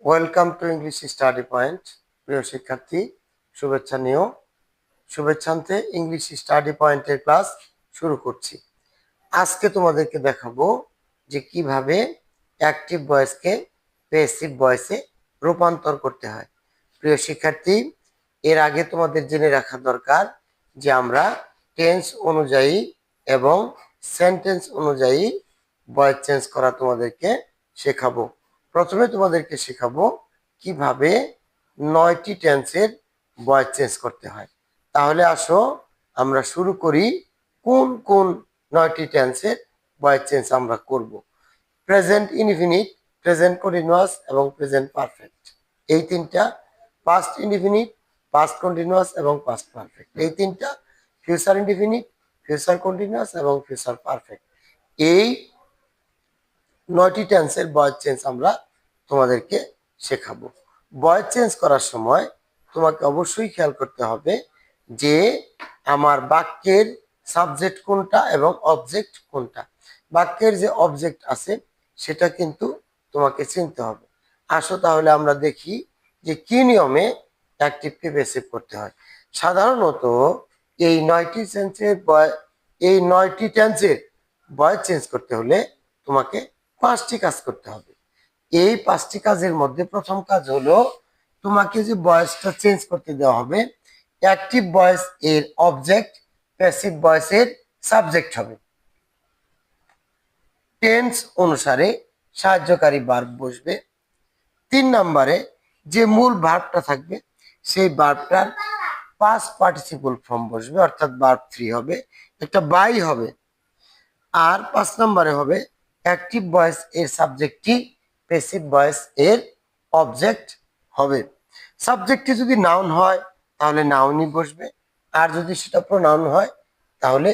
Welcome to English study point. প্রিয় শিক্ষার্থী, শুভেচ্ছা নিও। শুভেচ্ছান্তে ইংলিশ স্টাডি পয়েন্টের ক্লাস শুরু করছি। আজকে তোমাদেরকে দেখাবো যে কিভাবে অ্যাক্টিভ ভয়েসকে প্যাসিভ ভয়েসে রূপান্তর করতে হয়। প্রিয় শিক্ষার্থী, এর আগে তোমাদের জেনে রাখা দরকার যে আমরা টেন্স অনুযায়ী এবং সেন্টেন্স অনুযায়ী ভয়েস চেঞ্জ করা তোমাদেরকে শেখাবো। প্রথমে তোমাদেরকে শেখাবো কিভাবে 9টি টেন্সের ভয়েস চেঞ্জ করতে হয়। তাহলে আসো আমরা শুরু করি। কোন কোন 9টি টেন্সের ভয়েস চেঞ্জ আমরা করব? প্রেজেন্ট ইনডিফিনিট, প্রেজেন্ট কন্টিনিউয়াস এবং প্রেজেন্ট পারফেক্ট, এই তিনটা। পাস্ট ইনডিফিনিট, পাস্ট কন্টিনিউয়াস এবং পাস্ট পারফেক্ট, এই তিনটা। ফিউচার ইনডিফিনিট, ফিউচার কন্টিনিউয়াস এবং ফিউচার পারফেক্ট। এই 9টি টেন্সের ভয়েস চেঞ্জ আমরা তোমাদেরকে শেখাবো। ভয়েস চেঞ্জ করার সময় তোমাকে অবশ্যই খেয়াল করতে হবে যে আমার বাক্যের সাবজেক্ট কোনটা এবং অবজেক্ট কোনটা। বাক্যের যে অবজেক্ট আছে সেটা কিন্তু তোমাকে চিনতে হবে। আসো তাহলে আমরা দেখি যে কি নিয়মে অ্যাক্টিভকে প্যাসিভ করতে হয়। সাধারণত এই 9টি টেন্সের ভয়েস চেঞ্জ করতে হলে তোমাকে 5টি কাজ করতে হবে। এই 5টি কাজের মধ্যে প্রথম কাজ হলো তোমাকে যে ভয়েসটা চেঞ্জ করতে দেওয়া হবে, অ্যাক্টিভ ভয়েস এর অবজেক্ট প্যাসিভ ভয়েস এর সাবজেক্ট হবে। টেন্স অনুসারে সাহায্যকারী ভার্ব বসবে। 3 নম্বরে যে মূল ভার্বটা থাকবে সেই ভার্বটার পাস্ট পার্টিসিপল ফর্ম বসবে, অর্থাৎ ভার্ব 3 হবে, একটা বাই হবে। আর 5 নম্বরে হবে অ্যাক্টিভ ভয়েস এর সাবজেক্টটি প্যাসিভ ভয়েস এর অবজেক্ট হবে। সাবজেক্টটি যদি নাউন হয় তাহলে নাউনই বসবে, আর যদি সেটা প্রোনাউন হয় তাহলে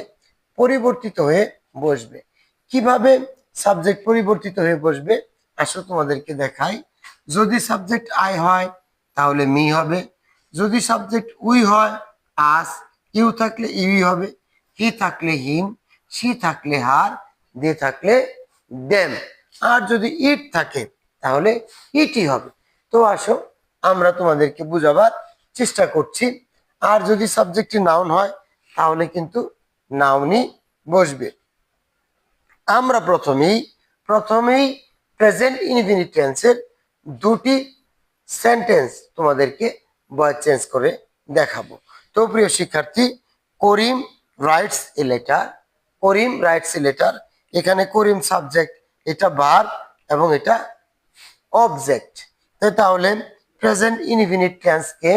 পরিবর্তিত হয়ে বসবে। কিভাবে সাবজেক্ট পরিবর্তিত হয়ে বসবে আসলে তোমাদেরকে দেখাই। যদি সাবজেক্ট আই হয় তাহলে মি হবে, যদি সাবজেক্ট উই হয় আস, ইউ থাকলে ইউই হবে, হি থাকলে হিম, সি থাকলে হার, দে থাকলে দেম, আর যদি ইট থাকে তাহলে ইটই হবে। তো আসো আমরা তোমাদেরকে বুঝাবার চেষ্টা করছি। আর যদি সাবজেক্টটি নাউন হয় তাহলে কিন্তু নাউনই বসবে। আমরা প্রথমেই প্রেজেন্ট ইনডিফিনিট টেন্সের 2টি সেন্টেন্স তোমাদেরকে ভয়েস চেঞ্জ করে দেখাবো। তো প্রিয় শিক্ষার্থী, Karim writes a letter, Karim writes a letter, এখানে করিম সাবজেক্ট, এটা ভার্ব এবং এটা অবজেক্ট। তাহলে প্রেজেন্ট ইনডিফিনিট টেন্সকে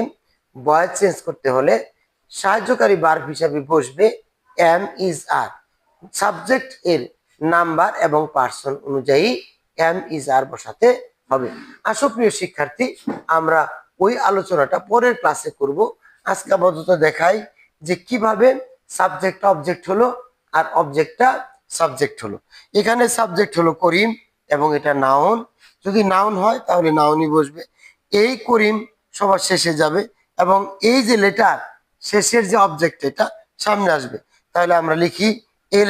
ভয়েস চেঞ্জ করতে হলে সাহায্যকারী ভার্ব হিসাবে বসবে এম ইজ আর। সাবজেক্ট এর নাম্বার এবং পার্সন অনুযায়ী এম ইজ আর বসাতে হবে। আসো প্রিয় শিক্ষার্থী, আমরা ওই আলোচনাটা পরের ক্লাসে করব। আজকে আপাতত দেখাই যে কিভাবে সাবজেক্ট অবজেক্ট হলো আর অবজেক্টটা সাবজেক্ট হলো। এখানে সাবজেক্ট হলো করিম এবং এটা নাউন। যদি নাউন হয় তাহলে নাউনই বসবে। এই করিম সবার শেষে যাবে এবং এই যে লেটার শেষের যে অবজেক্ট এটা সামনে আসবে। তাহলে আমরা লিখি a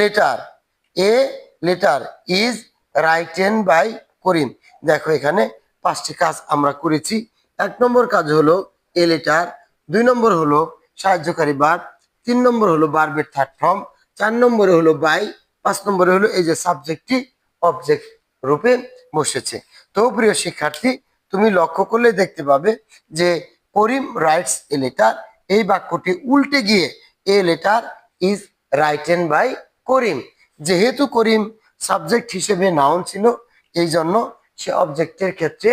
letter is written by Karim. দেখো এখানে 5টি কাজ আমরা করেছি। 1 নম্বর কাজ হলো এ লেটার, 2 নম্বর হলো সাহায্যকারী ভার্ব, 3 নম্বর হলো ভার্বের থার্ড ফর্ম, 4 নম্বরে হলো বাই, 5 নম্বরে হলো এই যে সাবজেক্টটি অবজেক্ট রূপে বসেছে। তো প্রিয় শিক্ষার্থী, তুমি লক্ষ্য করলে দেখতে পাবে যে করিম রাইটস এ লেটার, এই বাক্যটি উল্টে গিয়ে a letter is written by Karim. যেহেতু করিম সাবজেক্ট হিসেবে নাউন ছিল, এই জন্য সে অবজেক্টের ক্ষেত্রে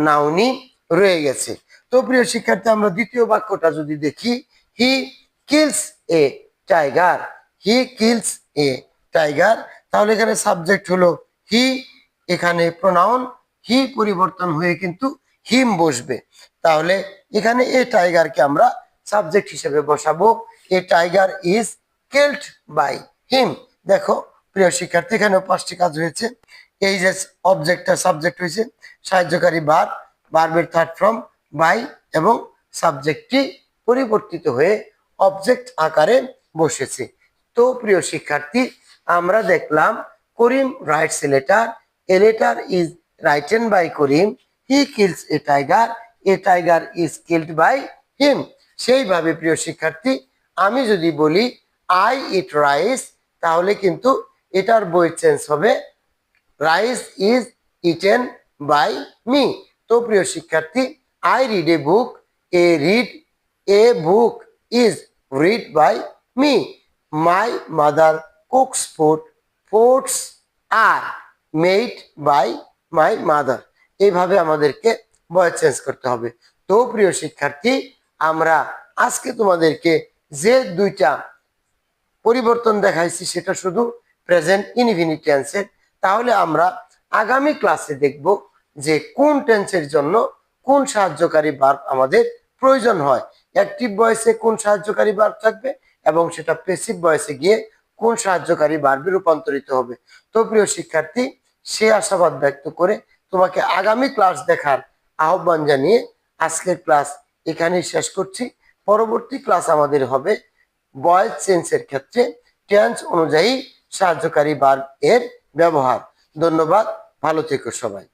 নাউনই রয়ে গেছে। তো প্রিয় শিক্ষার্থী, আমরা দ্বিতীয় বাক্যটা যদি দেখি, he kills a tiger, he kills a tiger, তাহলে এখানে সাবজেক্ট হলো হি, এখানে প্রোনাউন হি পরিবর্তন হয়ে কিন্তু হিম বসবে। তাহলে এখানে এ টাইগারকে আমরা সাবজেক্ট হিসেবে বসাবো, a tiger is killed by him. দেখো প্রিয় শিক্ষার্থী, এখানে 5টি কাজ হয়েছে। এই যে অবজেক্টটা সাবজেক্ট হয়েছে, সাহায্যকারী ভার্ব, ভার্বের থার্ড ফর্ম বাই এবং সাবজেক্টটি পরিবর্তিত হয়ে অবজেক্ট আকারে বসেছে। তো প্রিয় শিক্ষার্থী, আমরা দেখলাম Karim writes a letter is written by Karim, he kills a tiger is killed by him. সেইভাবে প্রিয় শিক্ষার্থী, আমি যদি বলি আই ইট রাইস, তাহলে কিন্তু এটার বই চেঞ্জ হবে rice is eaten by me. তো প্রিয় শিক্ষার্থী, I read a book, a book is read by me. My mother cooks foods are made by my mother. এইভাবে আমাদেরকে ভয়েস চেঞ্জ করতে হবে। তো প্রিয় শিক্ষার্থী, আমরা আজকে তোমাদেরকে যে দুইটা পরিবর্তন দেখাইছি সেটা শুধু প্রেজেন্ট ইনফিনিট টেন্সের। তাহলে আমরা আগামী ক্লাসে দেখব যে কোন টেন্সের জন্য কোন সাহায্যকারী ভার্ব আমাদের প্রয়োজন হয়, অ্যাক্টিভ ভয়েসে কোন সাহায্যকারী ভার্ব থাকবে এবং সেটা প্যাসিভ ভয়েসে গিয়ে কোন সাহায্যকারী ভার্বে রূপান্তরিত হবে। তো প্রিয় শিক্ষার্থী, সে আশাবাদ ব্যক্ত করে তোমাকে আগামী ক্লাস দেখার আহ্বান জানিয়ে আজকের ক্লাস এখানেই শেষ করছি। পরবর্তী ক্লাস আমাদের হবে ভয়েস চেঞ্জের ক্ষেত্রে টেন্স অনুযায়ী সাহায্যকারী ভার্ব এর ব্যবহার। ধন্যবাদ, ভালো থেকো সবাই।